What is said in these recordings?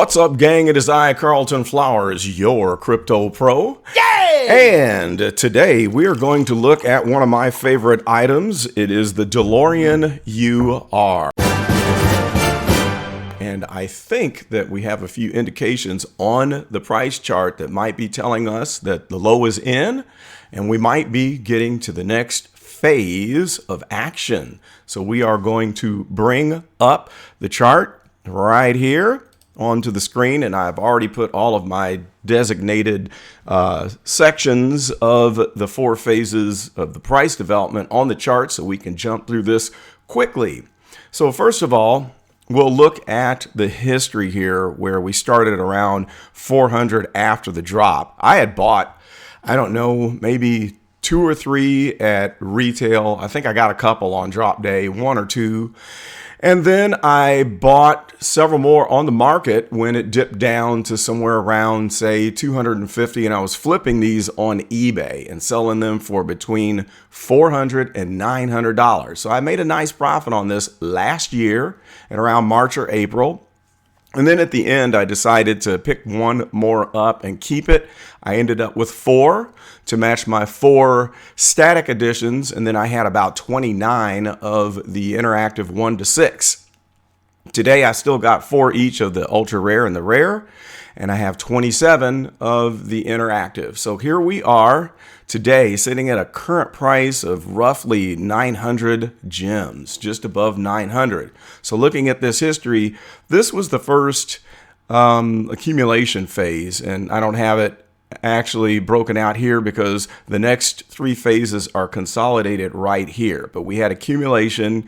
What's up, gang? It is I, Carlton Flowers, your crypto pro. Yay! And today we are going to look at one of my favorite items. It is the Deloran UR. And I think that we have a few indications on the price chart that might be telling us that the low is in, and we might be getting to the next phase of action. So we are going to bring up the chart right here onto the screen, and I've already put all of my designated sections of the 4 phases of the price development on the chart so we can jump through this quickly. So first of all, we'll look at the history here where we started around 400 after the drop. I had bought, I don't know, maybe 2 or 3 at retail. I think I got a couple on drop day, 1 or 2. And then I bought several more on the market when it dipped down to somewhere around, say, 250. And I was flipping these on eBay and selling them for between $400 and $900. So I made a nice profit on this last year at around March or April. And then at the end, I decided to pick one more up and keep it. I ended up with 4 to match my 4 static editions. And then I had about 29 of the interactive 1 to 6. Today, I still got 4 each of the ultra rare and the rare. And I have 27 of the interactive. So here we are today sitting at a current price of roughly 900 gems, just above 900. So looking at this history, this was the first accumulation phase, and I don't have it actually broken out here because the next 3 phases are consolidated right here. But we had accumulation,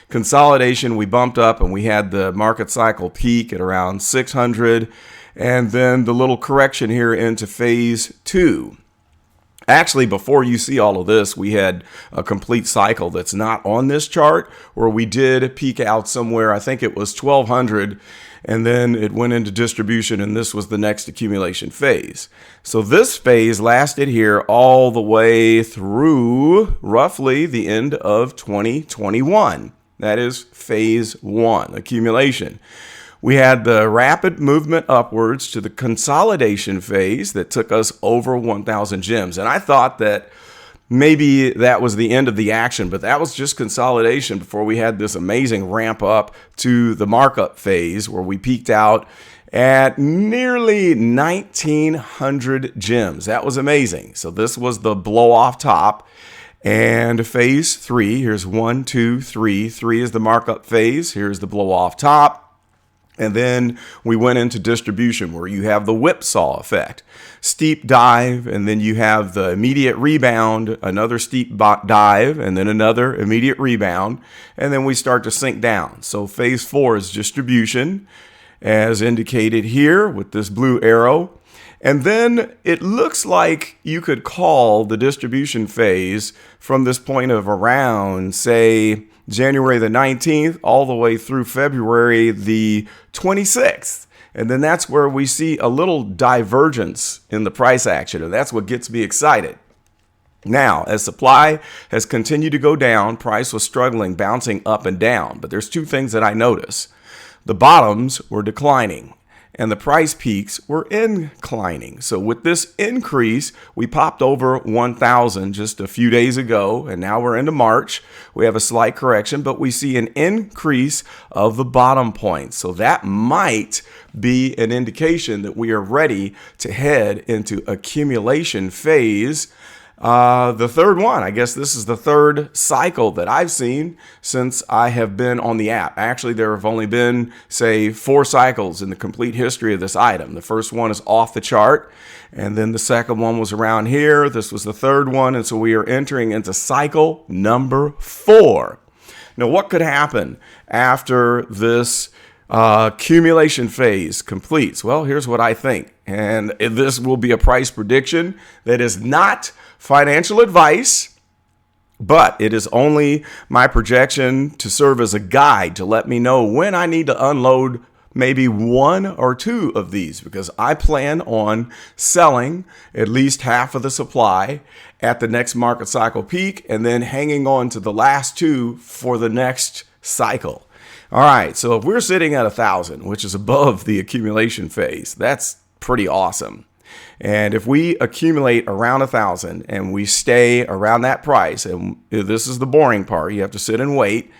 consolidation, we bumped up, and we had the market cycle peak at around 600. And then the little correction here into phase 2. Actually, before you see all of this, we had a complete cycle that's not on this chart where we did peak out somewhere. I think it was 1200, and then it went into distribution, and this was the next accumulation phase. So this phase lasted here all the way through roughly the end of 2021. That is phase 1, accumulation. We had the rapid movement upwards to the consolidation phase that took us over 1,000 gems. And I thought that maybe that was the end of the action, but that was just consolidation before we had this amazing ramp up to the markup phase where we peaked out at nearly 1,900 gems. That was amazing. So this was the blow off top. And phase 3, here's 1, 2, 3. 3 is the markup phase. Here's the blow off top. And then we went into distribution where you have the whipsaw effect, steep dive, and then you have the immediate rebound, another steep dive, and then another immediate rebound. And then we start to sink down. So phase 4 is distribution, as indicated here with this blue arrow. And then it looks like you could call the distribution phase from this point of around, say, January the 19th all the way through February the 26th. And then that's where we see a little divergence in the price action. And that's what gets me excited. Now, as supply has continued to go down, price was struggling, bouncing up and down. But there's 2 things that I notice. The bottoms were declining, and the price peaks were inclining. So with this increase, we popped over 1,000 just a few days ago, and now we're into March. We have a slight correction, but we see an increase of the bottom point. So that might be an indication that we are ready to head into accumulation phase. The third one, I guess this is the 3rd cycle that I've seen since I have been on the app. Actually, there have only been, say, 4 cycles in the complete history of this item. The first one is off the chart, and then the second one was around here. This was the 3rd one, and so we are entering into cycle number 4. Now, what could happen after this accumulation phase completes? Well, here's what I think, and this will be a price prediction that is not financial advice, but it is only my projection to serve as a guide to let me know when I need to unload maybe 1 or 2 of these, because I plan on selling at least half of the supply at the next market cycle peak and then hanging on to the last 2 for the next cycle. All right, so if we're sitting at 1,000, which is above the accumulation phase, that's pretty awesome. And if we accumulate around 1,000 and we stay around that price, and this is the boring part, you have to sit and wait.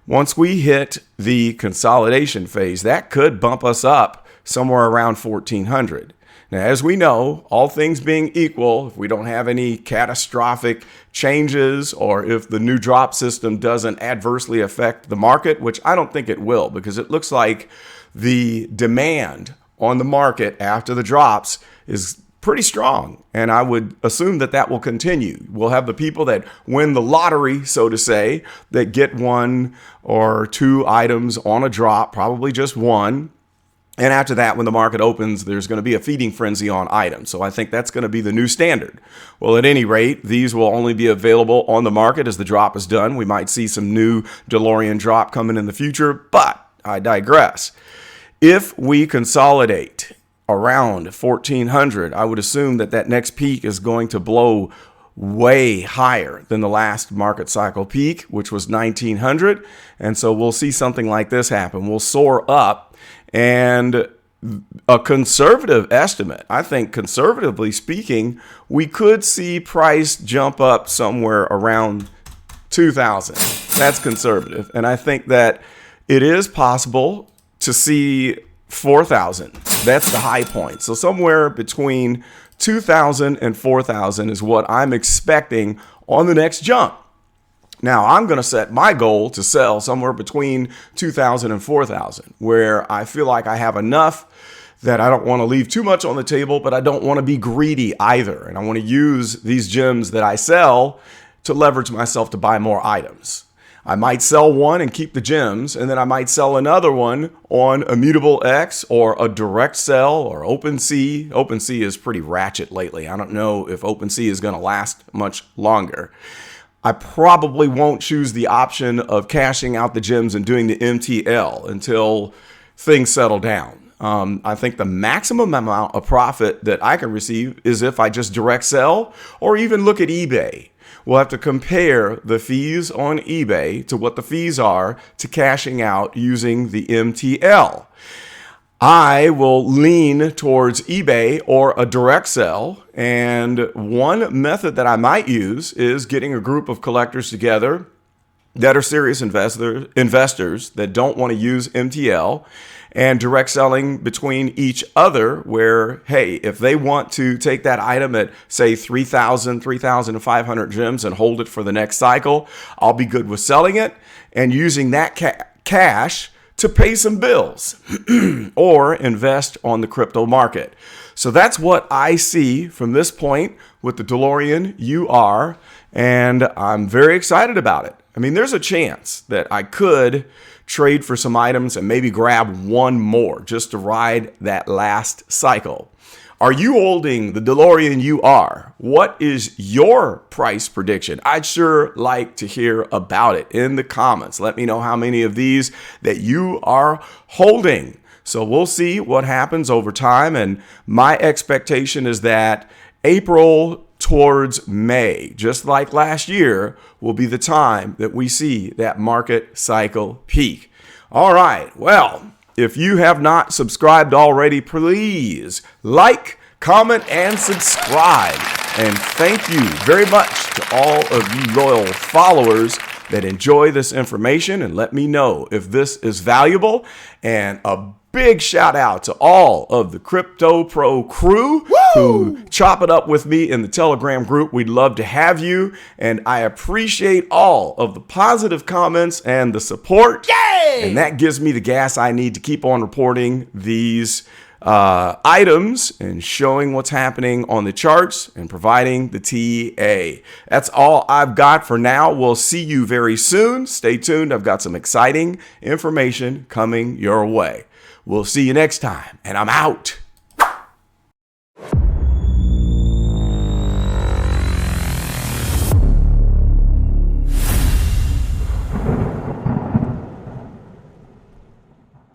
Once we hit the consolidation phase, that could bump us up somewhere around 1,400. Now, as we know, all things being equal, if we don't have any catastrophic changes or if the new drop system doesn't adversely affect the market, which I don't think it will, because it looks like the demand on the market after the drops is pretty strong. And I would assume that that will continue. We'll have the people that win the lottery, so to say, that get one or two items on a drop, probably just one. And after that, when the market opens, there's going to be a feeding frenzy on items. So I think that's going to be the new standard. Well, at any rate, these will only be available on the market as the drop is done. We might see some new Deloran drop coming in the future, but I digress. If we consolidate around 1,400, I would assume that that next peak is going to blow way higher than the last market cycle peak, which was 1,900. And so we'll see something like this happen. We'll soar up. And a conservative estimate, I think conservatively speaking, we could see price jump up somewhere around 2,000. That's conservative. And I think that it is possible to see 4,000. That's the high point. So somewhere between 2,000 and 4,000 is what I'm expecting on the next jump. Now, I'm going to set my goal to sell somewhere between 2,000 and 4,000, where I feel like I have enough that I don't want to leave too much on the table, but I don't want to be greedy either. And I want to use these gems that I sell to leverage myself to buy more items. I might sell one and keep the gems, and then I might sell another one on Immutable X or a direct sell or OpenSea. OpenSea is pretty ratchet lately. I don't know if OpenSea is going to last much longer. I probably won't choose the option of cashing out the gems and doing the MTL until things settle down. I think the maximum amount of profit that I can receive is if I just direct sell or even look at eBay. We'll have to compare the fees on eBay to what the fees are to cashing out using the MTL. I will lean towards eBay or a direct sell. And one method that I might use is getting a group of collectors together that are serious investors that don't want to use MTL and direct selling between each other where, hey, if they want to take that item at, say, 3,000, 3,500 gems and hold it for the next cycle, I'll be good with selling it and using that cash to pay some bills or invest on the crypto market. So that's what I see from this point with the Deloran UR, and I'm very excited about it. I mean, there's a chance that I could trade for some items and maybe grab one more just to ride that last cycle. Are you holding the Deloran UR? What is your price prediction? I'd sure like to hear about it in the comments. Let me know how many of these that you are holding. So we'll see what happens over time. And my expectation is that April towards May, just like last year, will be the time that we see that market cycle peak. All right. Well, if you have not subscribed already, please like, comment, and subscribe. And thank you very much to all of you loyal followers that enjoy this information and let me know if this is valuable. And a big shout out to all of the Crypto Pro crew who chop it up with me in the Telegram group. We'd love to have you. And I appreciate all of the positive comments and the support. Yay! And that gives me the gas I need to keep on reporting these items and showing what's happening on the charts and providing the TA. That's all I've got for now. We'll see you very soon. Stay tuned. I've got some exciting information coming your way. We'll see you next time, and I'm out.